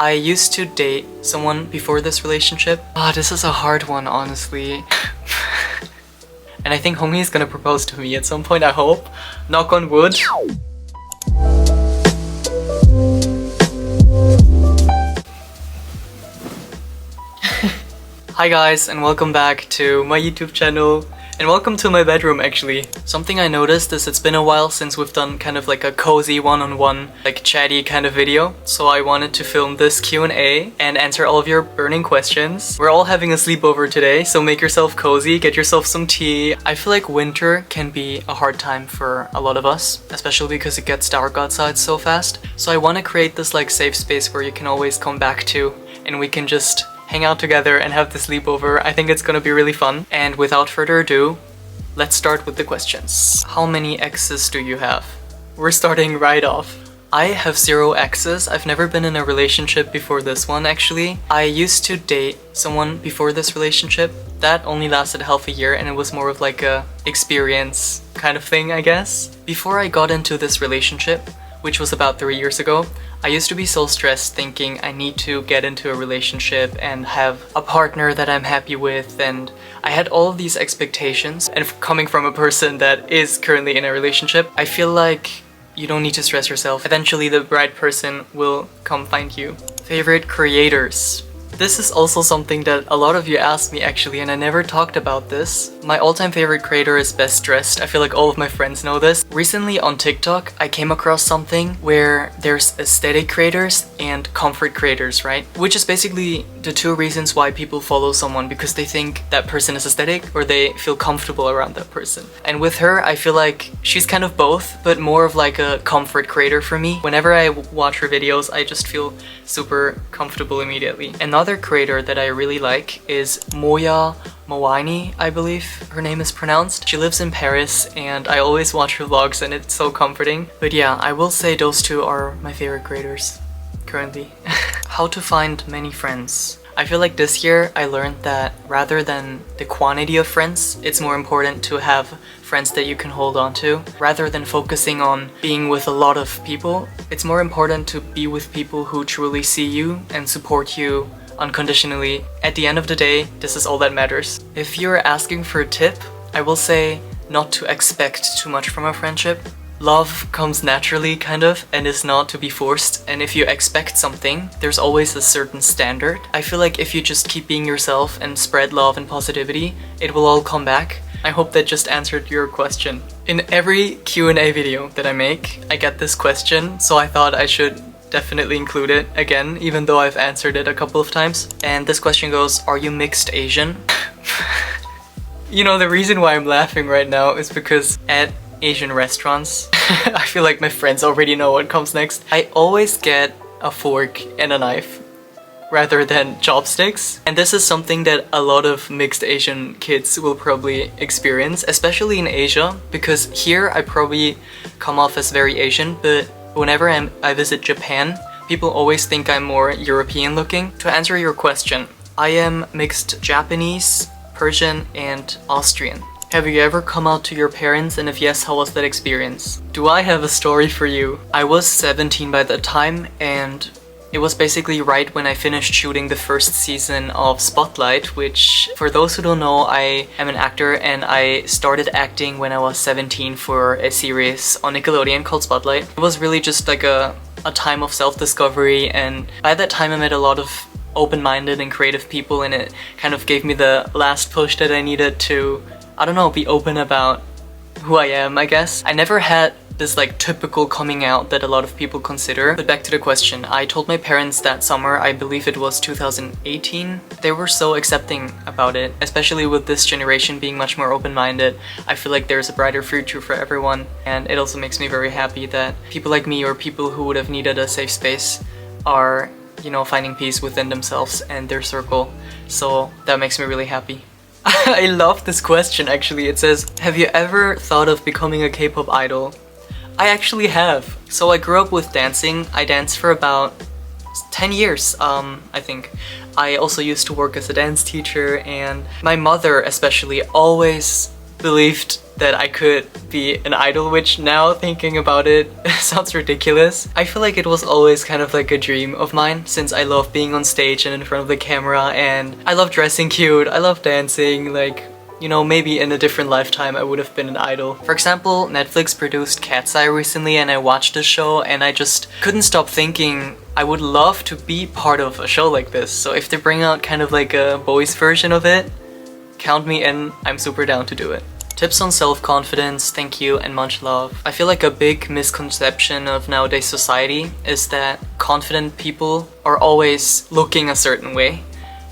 I used to date someone before this relationship. This is a hard one, honestly. And I think homie is gonna propose to me at some point, I hope. Knock on wood. Hi guys, and welcome back to my YouTube channel. And welcome to my bedroom, actually. Something I noticed is it's been a while since we've done kind of like a cozy one-on-one, like chatty kind of video. So I wanted to film this Q&A and answer all of your burning questions. We're all having a sleepover today, so make yourself cozy, get yourself some tea. I feel like winter can be a hard time for a lot of us, especially because it gets dark outside so fast. So I want to create this like safe space where you can always come back to, and we can just hang out together and have the sleepover. I think it's gonna be really fun. And without further ado, let's start with the questions. How many exes do you have? We're starting right off. I have 0 exes. I've never been in a relationship before this one, actually. I used to date someone before this relationship. That only lasted half a year and it was more of like a experience kind of thing, I guess. Before I got into this relationship, which was about 3 years ago, I used to be so stressed thinking I need to get into a relationship and have a partner that I'm happy with, and I had all of these expectations. And coming from a person that is currently in a relationship, I feel like you don't need to stress yourself. Eventually the right person will come find you. Favorite creators? This is also something that a lot of you asked me actually, and I never talked about this. My all-time favorite creator is Best Dressed. I feel like all of my friends know this. Recently on TikTok, I came across something where there's aesthetic creators and comfort creators, right? Which is basically the two reasons why people follow someone, because they think that person is aesthetic or they feel comfortable around that person. And with her, I feel like she's kind of both, but more of like a comfort creator for me. Whenever I watch her videos, I just feel super comfortable immediately. Another creator that I really like is Moya Mawani, I believe her name is pronounced. She lives in Paris and I always watch her vlogs and it's so comforting. But yeah, I will say those two are my favorite creators currently. How to find many friends? I feel like this year I learned that rather than the quantity of friends, it's more important to have friends that you can hold on to. Rather than focusing on being with a lot of people, it's more important to be with people who truly see you and support you unconditionally. At the end of the day, this is all that matters. If you're asking for a tip, I will say not to expect too much from a friendship. Love comes naturally, kind of, and is not to be forced. And if you expect something, there's always a certain standard. I feel like if you just keep being yourself and spread love and positivity, it will all come back. I hope that just answered your question. In every Q&A video that I make, I get this question, so I thought I should definitely include it again, even though I've answered it a couple of times. And this question goes, are you mixed Asian? You know, the reason why I'm laughing right now is because at Asian restaurants, I feel like my friends already know what comes next. I always get a fork and a knife rather than chopsticks. And this is something that a lot of mixed Asian kids will probably experience, especially in Asia, because here I probably come off as very Asian, but whenever I visit Japan, people always think I'm more European looking. To answer your question, I am mixed Japanese, Persian, and Austrian. Have you ever come out to your parents, and if yes, how was that experience? Do I have a story for you? I was 17 by that time, and it was basically right when I finished shooting the first season of Spotlight, which, for those who don't know, I am an actor and I started acting when I was 17 for a series on Nickelodeon called Spotlight. It was really just like a time of self-discovery, and by that time I met a lot of open-minded and creative people, and it kind of gave me the last push that I needed to, I don't know, be open about who I am, I guess. I never had this like typical coming out that a lot of people consider. But back to the question, I told my parents that summer, I believe it was 2018. They were so accepting about it, especially with this generation being much more open-minded. I feel like there's a brighter future for everyone, and it also makes me very happy that people like me or people who would have needed a safe space are, you know, finding peace within themselves and their circle. So that makes me really happy. I love this question actually. It says, have you ever thought of becoming a K-pop idol? I actually have. So I grew up with dancing. I danced for about 10 years, I think. I also used to work as a dance teacher, and my mother especially always believed that I could be an idol, which now thinking about it sounds ridiculous. I feel like it was always kind of like a dream of mine, since I love being on stage and in front of the camera, and I love dressing cute, I love dancing, like, you know, maybe in a different lifetime I would have been an idol. For example, Netflix produced Cat's Eye recently and I watched the show and I just couldn't stop thinking I would love to be part of a show like this. So if they bring out kind of like a boys version of it, count me in, I'm super down to do it. Tips on self-confidence, thank you, and much love. I feel like a big misconception of nowadays society is that confident people are always looking a certain way,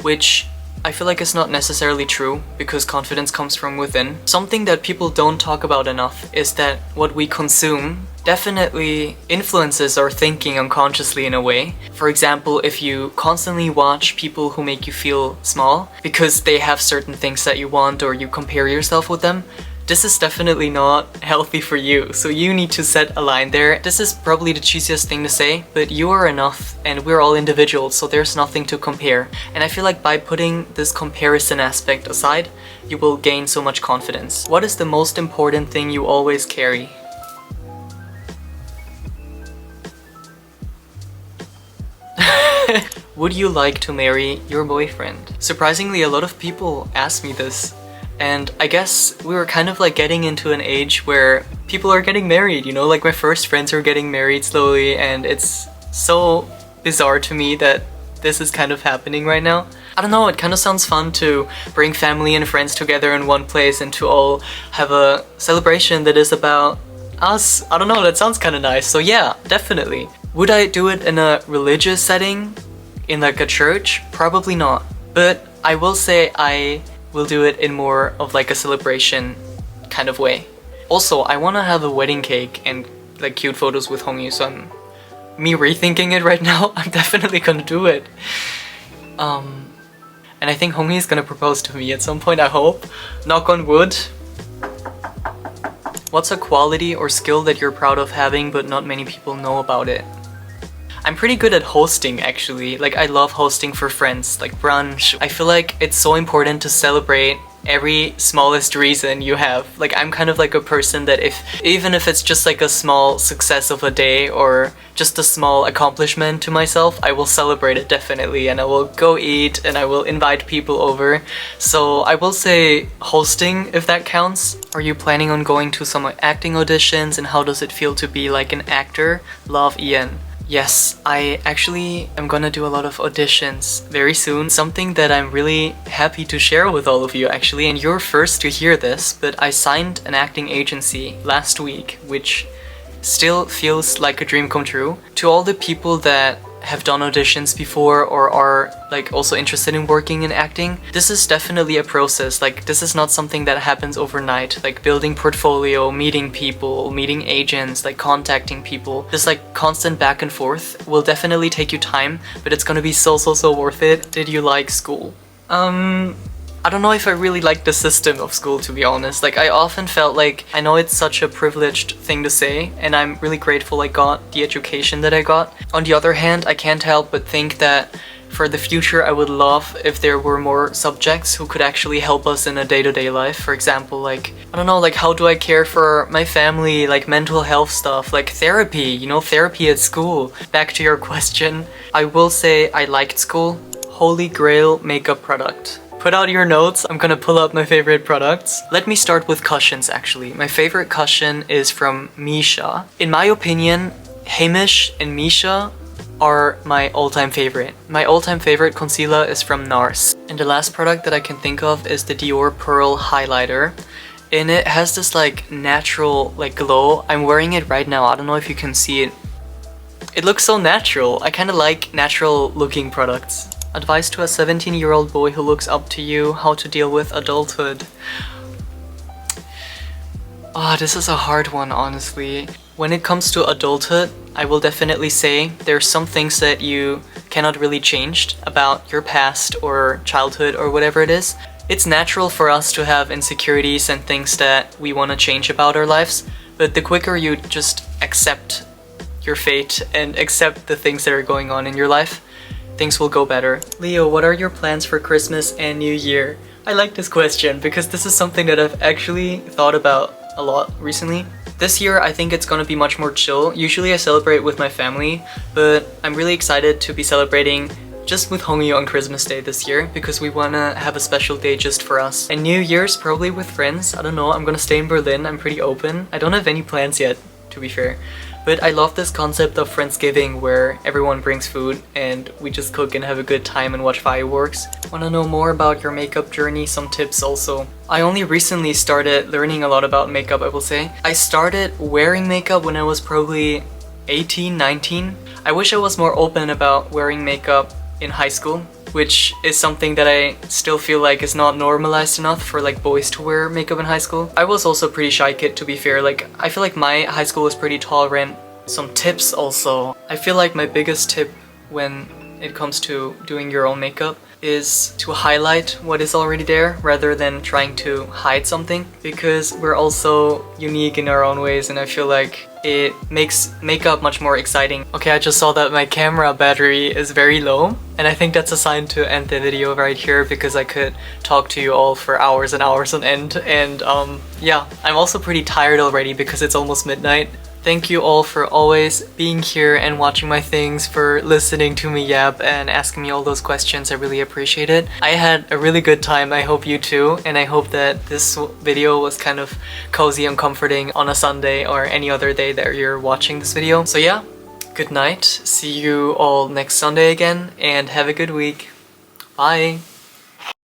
which I feel like it's not necessarily true, because confidence comes from within. Something that people don't talk about enough is that what we consume definitely influences our thinking unconsciously in a way. For example, if you constantly watch people who make you feel small because they have certain things that you want, or you compare yourself with them, this is definitely not healthy for you, so you need to set a line there. This is probably the cheesiest thing to say, but you are enough and we're all individuals, so there's nothing to compare. And I feel like by putting this comparison aspect aside, you will gain so much confidence. What is the most important thing you always carry? Would you like to marry your boyfriend? Surprisingly, a lot of people ask me this. And I guess we were kind of like getting into an age where people are getting married, you know, like my first friends are getting married slowly, and it's so bizarre to me that this is kind of happening right now. I don't know, it kind of sounds fun to bring family and friends together in one place and to all have a celebration that is about us. I don't know, that sounds kind of nice. So yeah, definitely. Would I do it in a religious setting? In like a church? Probably not. But I will say I will do it in more of like a celebration kind of way. Also, I want to have a wedding cake and like cute photos with homie, so me rethinking it right now, I'm definitely gonna do it. And I think homie is gonna propose to me at some point, I hope. Knock on wood. What's a quality or skill that you're proud of having but not many people know about it? I'm pretty good at hosting actually, like I love hosting for friends, like brunch. I feel like it's so important to celebrate every smallest reason you have. Like I'm kind of like a person that even if it's just like a small success of a day or just a small accomplishment to myself, I will celebrate it definitely, and I will go eat and I will invite people over. So I will say hosting, if that counts. Are you planning on going to some acting auditions, and how does it feel to be like an actor? Love, Ian. Yes, I actually am gonna do a lot of auditions very soon. Something that I'm really happy to share with all of you actually, and you're first to hear this, but I signed an acting agency last week, which still feels like a dream come true. To all the people that have done auditions before or are like also interested in working in acting, this is definitely a process. Like this is not something that happens overnight, like building portfolio, meeting people, meeting agents, like contacting people. This like constant back and forth will definitely take you time, but it's gonna be so worth it. Did you like school? I don't know if I really like the system of school, to be honest. Like I often felt like, I know it's such a privileged thing to say, and I'm really grateful I got the education that I got. On the other hand, I can't help but think that for the future I would love if there were more subjects who could actually help us in a day-to-day life. For example, like, I don't know, like how do I care for my family, like mental health stuff, like therapy, you know, therapy at school. Back to your question, I will say I liked school. Holy grail makeup product. Put out your notes, I'm gonna pull out my favorite products. Let me start with cushions actually. My favorite cushion is from Missha. In my opinion, Heimish and Missha are my all-time favorite. My all-time favorite concealer is from NARS. And the last product that I can think of is the Dior Pearl Highlighter. And it has this like natural like glow. I'm wearing it right now, I don't know if you can see it. It looks so natural. I kinda like natural looking products. Advice to a 17-year-old boy who looks up to you, how to deal with adulthood. Oh, this is a hard one, honestly. When it comes to adulthood, I will definitely say there's some things that you cannot really change about your past or childhood or whatever it is. It's natural for us to have insecurities and things that we want to change about our lives, but the quicker you just accept your fate and accept the things that are going on in your life, things will go better. Leo, what are your plans for Christmas and New Year? I like this question because this is something that I've actually thought about a lot recently. This year I think it's gonna be much more chill. Usually I celebrate with my family, but I'm really excited to be celebrating just with Hongyu on Christmas Day this year because we wanna have a special day just for us. And New Year's probably with friends. I don't know, I'm gonna stay in Berlin. I'm pretty open. I don't have any plans yet, to be fair. But I love this concept of Friendsgiving where everyone brings food and we just cook and have a good time and watch fireworks. Wanna know more about your makeup journey? Some tips also. I only recently started learning a lot about makeup, I will say. I started wearing makeup when I was probably 18, 19. I wish I was more open about wearing makeup in high school, which is something that I still feel like is not normalized enough for like boys to wear makeup in high school. I was also a pretty shy kid, to be fair. Like, I feel like my high school was pretty tolerant. Some tips also. I feel like my biggest tip when it comes to doing your own makeup is to highlight what is already there rather than trying to hide something, because we're also unique in our own ways and I feel like it makes makeup much more exciting. Okay, I just saw that my camera battery is very low and I think that's a sign to end the video right here because I could talk to you all for hours and hours on end. And yeah, I'm also pretty tired already because it's almost midnight. Thank you all for always being here and watching my things, for listening to me yap and asking me all those questions. I really appreciate it. I had a really good time, I hope you too, and I hope that this video was kind of cozy and comforting on a Sunday or any other day that you're watching this video. So yeah, good night, see you all next Sunday again, and have a good week. Bye!